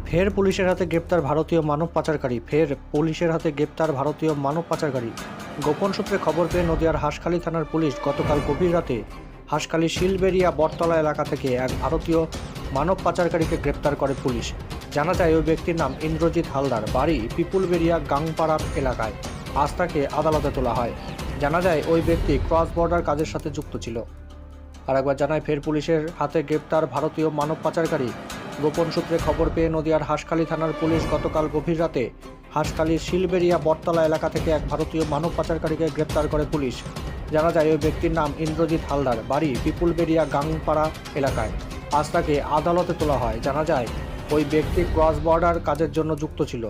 ফের পুলিশের হাতে গ্রেপ্তার ভারতীয় মানব পাচারকারী। গোপন সূত্রে খবর পেয়ে নদিয়ার হাঁসখালী থানার পুলিশ গতকাল গভীর রাতে হাঁসখালী শিলবেরিয়া বটতলা এলাকা থেকে এক ভারতীয় মানব পাচারকারীকে গ্রেপ্তার করে পুলিশ। জানা যায় ওই ব্যক্তির নাম ইন্দ্রজিৎ হালদার, বাড়ি পিপুলবেরিয়া গাংপাড়া এলাকায়। আজ তাকে আদালতে তোলা হয়। জানা যায় ওই ব্যক্তি ক্রস বর্ডার কাজের সাথে যুক্ত ছিল। আর একবার জানায়, ফের পুলিশের হাতে গ্রেপ্তার ভারতীয় মানব পাচারকারী। গোপন সূত্রে খবর পেয়ে নদিয়ার হাঁসখালী থানার পুলিশ গতকাল গভীর রাতে হাঁসখালীর শিলবেরিয়া বটতলা এলাকা থেকে এক ভারতীয় মানব পাচারকারীকে গ্রেপ্তার করে পুলিশ। জানা যায় ওই ব্যক্তির নাম ইন্দ্রজিৎ হালদার, বাড়ি পিপুলবেরিয়া গাংপাড়া এলাকায়। আজ তাকে আদালতে তোলা হয়। জানা যায় ওই ব্যক্তি ক্রস বর্ডার কাজের জন্য যুক্ত ছিল।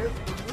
El